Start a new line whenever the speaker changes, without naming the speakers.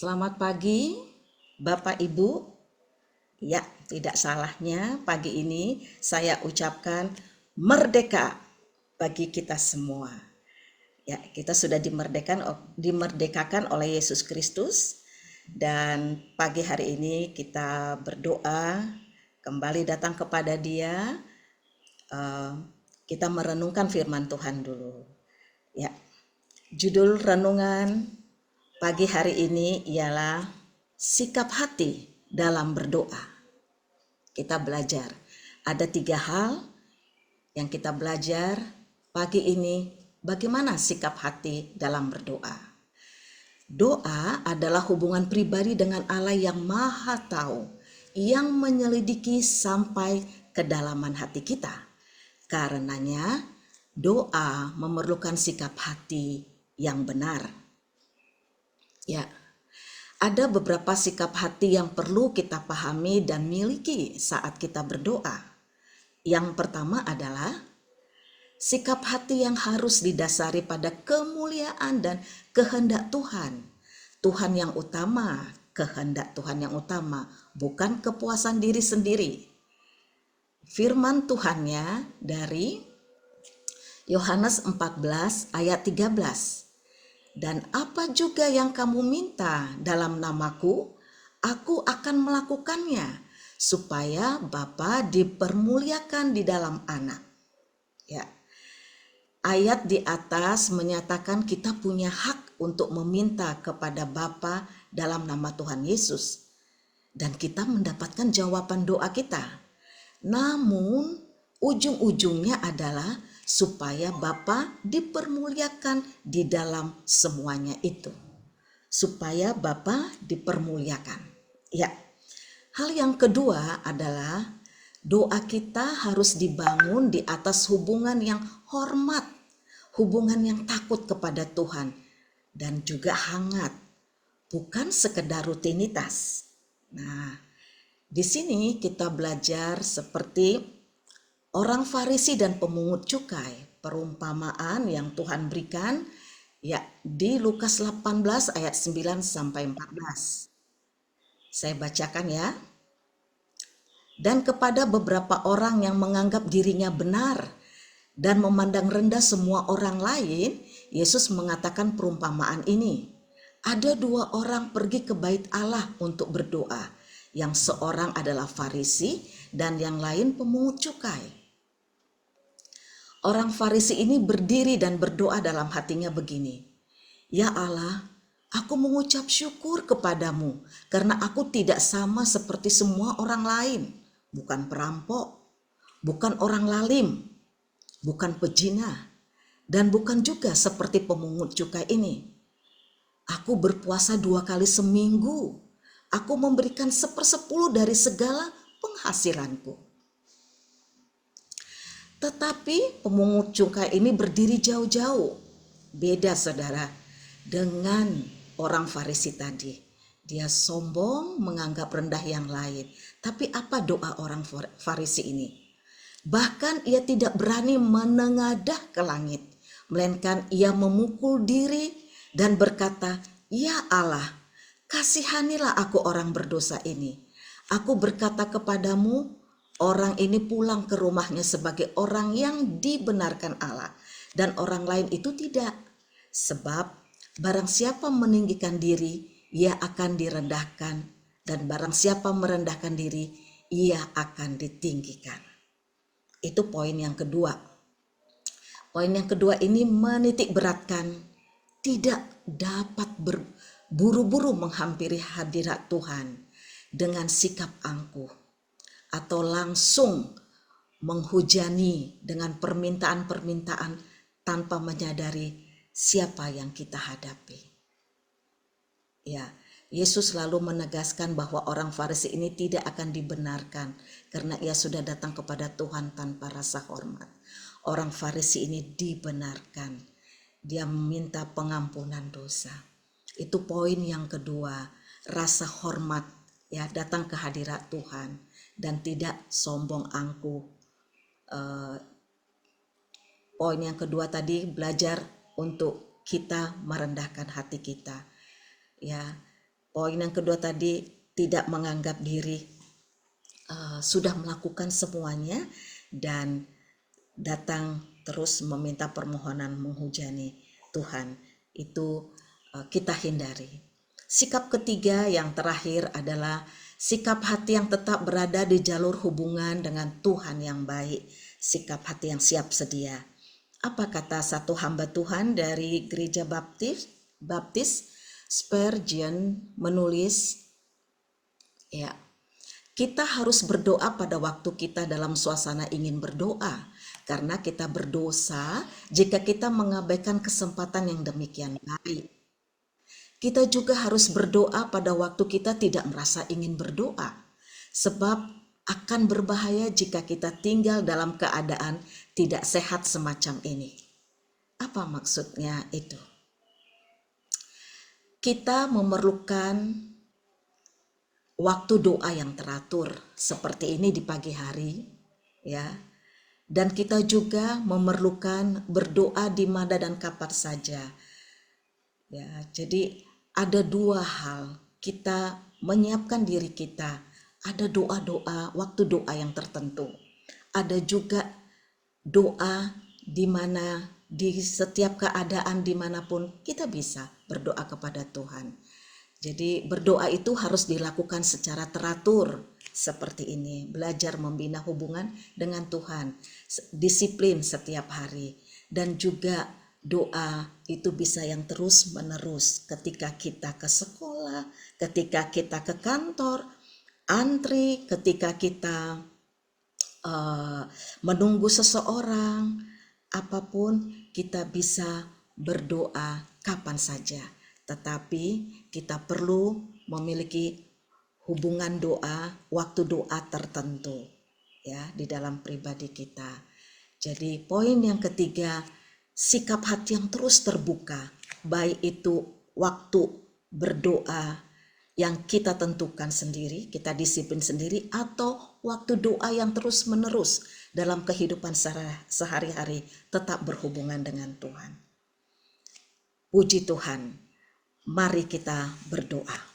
Selamat pagi, Bapak Ibu. Ya, tidak salahnya pagi ini saya ucapkan merdeka bagi kita semua. Ya, kita sudah dimerdekakan oleh Yesus Kristus, dan pagi hari ini kita berdoa kembali datang kepada Dia. Eh, kita merenungkan firman Tuhan dulu. Ya, judul renungan pagi hari ini ialah sikap hati dalam berdoa. Kita belajar, ada 3 hal yang kita belajar pagi ini, bagaimana sikap hati dalam berdoa. Doa adalah hubungan pribadi dengan Allah yang Maha Tahu, yang menyelidiki sampai kedalaman hati kita. Karenanya, doa memerlukan sikap hati yang benar. Ya, ada beberapa sikap hati yang perlu kita pahami dan miliki saat kita berdoa. Yang pertama adalah sikap hati yang harus didasari pada kemuliaan dan kehendak Tuhan. Tuhan yang utama, kehendak Tuhan yang utama, bukan kepuasan diri sendiri. Firman Tuhannya dari Yohanes 14 ayat 13. Dan apa juga yang kamu minta dalam namaku, aku akan melakukannya, supaya Bapa dipermuliakan di dalam Anak. Ya, ayat di atas menyatakan kita punya hak untuk meminta kepada Bapa dalam nama Tuhan Yesus, dan kita mendapatkan jawaban doa kita. Namun ujung-ujungnya adalah supaya Bapa dipermuliakan di dalam semuanya itu. Supaya Bapa dipermuliakan. Ya. Hal yang kedua adalah doa kita harus dibangun di atas hubungan yang hormat, hubungan yang takut kepada Tuhan, dan juga hangat, bukan sekedar rutinitas. Nah, di sini kita belajar seperti orang Farisi dan pemungut cukai, perumpamaan yang Tuhan berikan ya di Lukas 18 ayat 9 sampai 14. Saya bacakan ya. Dan kepada beberapa orang yang menganggap dirinya benar dan memandang rendah semua orang lain, Yesus mengatakan perumpamaan ini. Ada 2 orang pergi ke bait Allah untuk berdoa. Yang seorang adalah Farisi dan yang lain pemungut cukai. Orang Farisi ini berdiri dan berdoa dalam hatinya begini. Ya Allah, aku mengucap syukur kepadamu karena aku tidak sama seperti semua orang lain. Bukan perampok, bukan orang lalim, bukan pezina, dan bukan juga seperti pemungut cukai ini. Aku berpuasa 2 kali seminggu. Aku memberikan 1/10 dari segala penghasilanku. Tetapi pemungut cukai ini berdiri jauh-jauh. Beda saudara dengan orang Farisi tadi. Dia sombong, menganggap rendah yang lain. Tapi apa doa orang Farisi ini? Bahkan ia tidak berani menengadah ke langit, melainkan ia memukul diri dan berkata, "Ya Allah, kasihanilah aku orang berdosa ini. Aku berkata kepadamu, orang ini pulang ke rumahnya sebagai orang yang dibenarkan Allah, dan orang lain itu tidak. Sebab barang siapa meninggikan diri, ia akan direndahkan, dan barang siapa merendahkan diri, ia akan ditinggikan." Itu poin yang kedua. Poin yang kedua ini menitik beratkan tidak dapat berburu-buru menghampiri hadirat Tuhan dengan sikap angkuh atau langsung menghujani dengan permintaan-permintaan tanpa menyadari siapa yang kita hadapi. Ya, Yesus selalu menegaskan bahwa orang Farisi ini tidak akan dibenarkan karena ia sudah datang kepada Tuhan tanpa rasa hormat. Orang Farisi ini dibenarkan. Dia meminta pengampunan dosa. Itu poin yang kedua, rasa hormat ya, datang ke hadirat Tuhan dan tidak sombong angkuh. Poin yang kedua tadi belajar untuk kita merendahkan hati kita. Ya, Poin yang kedua tadi, tidak menganggap diri sudah melakukan semuanya dan datang terus meminta permohonan menghujani Tuhan. Itu kita hindari. Sikap ketiga yang terakhir adalah sikap hati yang tetap berada di jalur hubungan dengan Tuhan yang baik. Sikap hati yang siap sedia. Apa kata satu hamba Tuhan dari gereja Baptis Spurgeon menulis, ya, kita harus berdoa pada waktu kita dalam suasana ingin berdoa, karena kita berdosa jika kita mengabaikan kesempatan yang demikian baik. Kita juga harus berdoa pada waktu kita tidak merasa ingin berdoa, sebab akan berbahaya jika kita tinggal dalam keadaan tidak sehat semacam ini. Apa maksudnya itu? Kita memerlukan waktu doa yang teratur seperti ini di pagi hari, ya. Dan kita juga memerlukan berdoa di mana dan kapan saja. Ya, jadi ada dua hal. Kita menyiapkan diri kita. Ada doa-doa, waktu doa yang tertentu. Ada juga doa di mana di setiap keadaan dimanapun kita bisa berdoa kepada Tuhan. Jadi berdoa itu harus dilakukan secara teratur seperti ini. Belajar membina hubungan dengan Tuhan, disiplin setiap hari. Dan juga doa itu bisa yang terus menerus ketika kita ke sekolah, ketika kita ke kantor, antri, ketika kita menunggu seseorang, apapun kita bisa berdoa kapan saja. Tetapi kita perlu memiliki hubungan doa, waktu doa tertentu ya di dalam pribadi kita. Jadi poin yang ketiga, sikap hati yang terus terbuka, baik itu waktu berdoa yang kita tentukan sendiri, kita disiplin sendiri, atau waktu doa yang terus menerus dalam kehidupan sehari-hari tetap berhubungan dengan Tuhan. Puji Tuhan, mari kita berdoa.